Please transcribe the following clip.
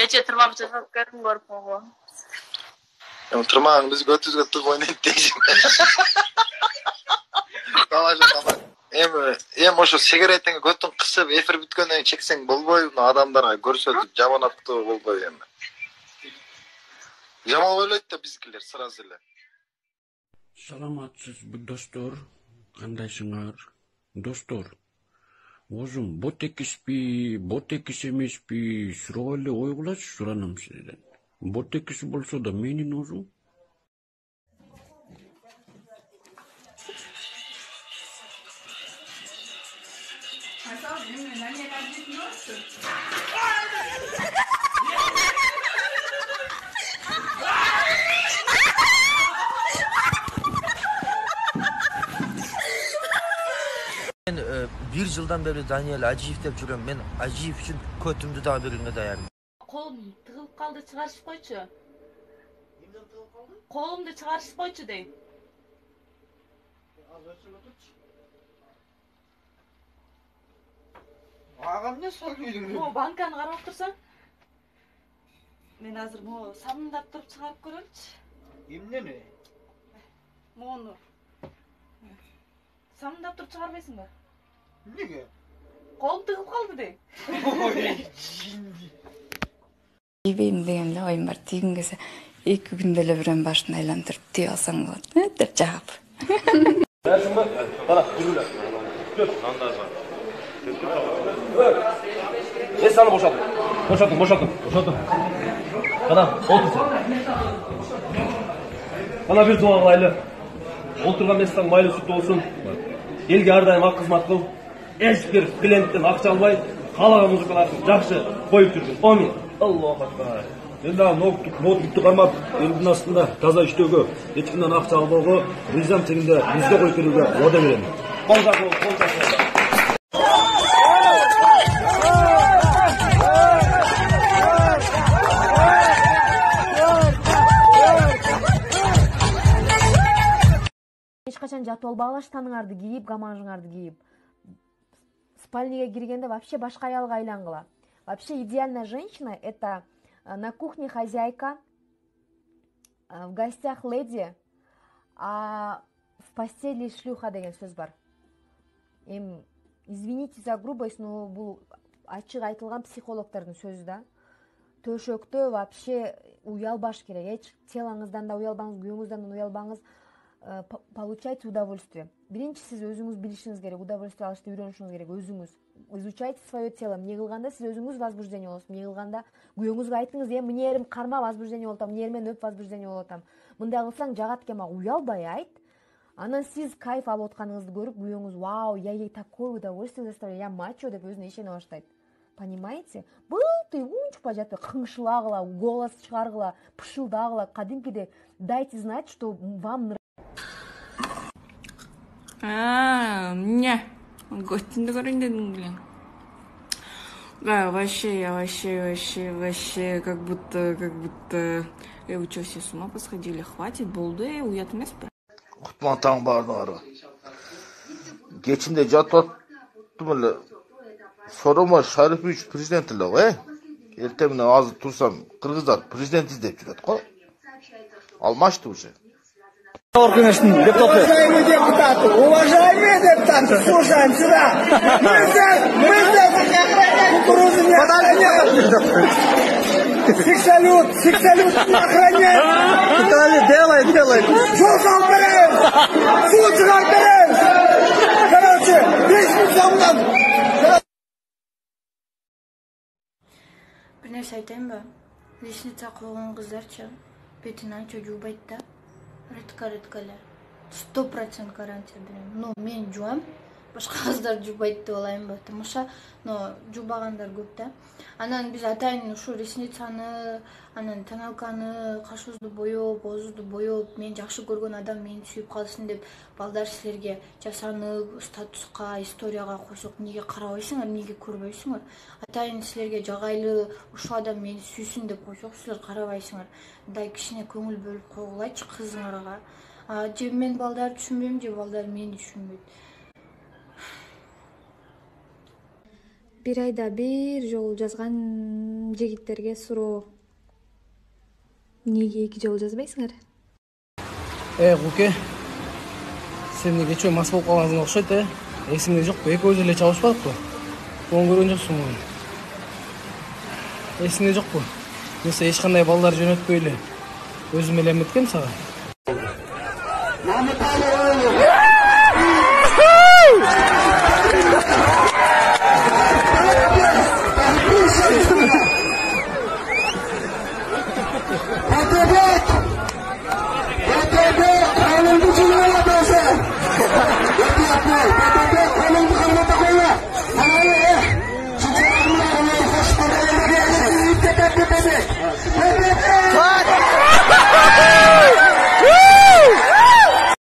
Нече тырмак жасап көрдүм көрүп койго. Тырмагың биз көтүбүзгө тыгып ойнойт дейсиң. Тамаша. Эми ошо сигаретиңи көтүң кысып, эфир бүткөндөн кийин чексең болбойбу? Адамдарга көрсөтүп жаманаттоо болбойбу эми. Жаман ойлойт да биздикилер сразу эле. Саламатсыз достор, кандайсыңар? Достор, озум ботекиспи, ботекис эмеспи, суроо эле койгулачы, суранам сизден. Ботекис болсо да менин озум. Ben bir yıldan beri Daniel Aciyev dep жүрөм. Men Aciyev üçün көтүмдү да берүүгө даярмын. Колум тыгылып калды, чыгарышып койчу. Эмне тыгылып калды? Колумду чыгарышып койчу дейм. Ага эмне сойгуйдуң? Mo банканы карап турсаң. Мен азыр mo самындап туруп чыгарып көрөмчү. Эмнени? Мону. Самындап туруп чыгарбайсыңбы? Эмнеге? Колум тыгылып калды дейм. Тийбейм дегенде оюм бар. Тийгим келсе 2 күндө эле бирөөнүн башын айлантырып тийип алсаң болот деп жагып. Берсиңби? Кара, жүргүлө. Көп. Эсаны бошотуң. Бошотуң. Кана, отур сен. Кана бир дуа кылайлы. Отурган месттен майлы сүт болсун. Элге ар дайым ак кызмат кыл. Эч бир клиенттен акча албай, каалаган музыкаларды жакшы коюп жүргүн. Амин. Аллаху акбар. Енді ноутбукты қармап, елдің астында таза іштеуге, ешкімнен ақша албауға, ризам тегінде бізге қойып беруге уәде беремін. Қол жақсы. Ешқашан жатып албагыла штаныңарды кийип, гамажыңарды кийип. Спальняга киргенде вообще башка аялга айлангыла. Вообще идеальная женщина — это на кухне хозяйка, в гостях леди, а в постели шлюха деген сөз бар. Извините за грубость, но бул ачык айтылган психологдордун сөзү да. Төшөктө вообще уялбаш керек. Эч телоңуздан да уялбаңыз, күйөөңүздөн да уялбаңыз. Получайте удовольствие. Биринчи сиз өзүңүз билишиңиз керек, удовольствие алышты үйрөнүшүңүз керек, өзүңүз. Изучайте свое тело. Эмне кылганда сиз өзүңүз возбуждение болосуз, эмне кылганда күйөөңүзгө айтыңыз, эмне ерим карма возбуждение болуп атам, эмне ерим өп возбуждение болуп атам. Мындай кылсаң жагат экен, мага уялбай айт. Анан сиз кайф алып атканыңызды көрүп, күйөөңүз вау, я ей такое удовольствие доставляю, я мачо деп өзүнө ишене баштайт. Понимаете? Былтый унчукпай жатып, кыңшылагыла, голос чыгаргыла, пышылдагыла, кадимкидей дайте знать, что вам не, готинді көрейін дедің білең. Вообще, как будто... Вы что, все с ума посходили? Хватит, болды, уят емес пе? Құтман таң бардыңар. Кечінде жатып аттым эле. Сорома Шарипович президент эле го, Эртең менен азыр турсам, кыргыздар президент издеп жүрөт го. Алмашты уже. Уважаемые депутаты, слушаем сюда. Мы здесь кукурузу не охраняем. Сексалют не охраняем. Делай. Жолдан берем. Суд берем. Короче, 5 минут замдан. Bir нәрсе айтайын ба? Ресница қойған қыздарча, бетін анча жубайт да. Рыткале. 100% гарантия берем. Но мен жуам, башка кыздар жубайт деп алайын ба? Тамаша, но жубагандар көп да. Анан биз атайын ушу ресницаны, анан тоналканы, кашыбызды боёп, оозубузду боёп, мен жакшы көргөн адам мени сүйүп калсын деп балдар силерге жасанып, статуска, историяга койсок, эмнеге карабайсыңар, эмнеге көрбөйсүңөр? Атайын силерге жагайлы, ушул адам мени сүйсүн деп койсок, силер карабайсыңар. Мындай кичине көңүл бөлүп койгулачы кызыңарга. Же мен балдар түшүнбөйм, же балдар мени түшүнбөйт. бир айда бир жолу жазган жигиттерге суроо. Неге 2 жолу жазбайсыңар? Куке. Сен неге чөй мас болуп калгансың окшойт, Эсиңде жокпу? Экөөбүз эле чабышпадыкпы? Оң көргөн жоксуң го. Эсиңде жокпу? Месе эч кандай балдар жөнөтпөй эле өзүм эле эметкем сага.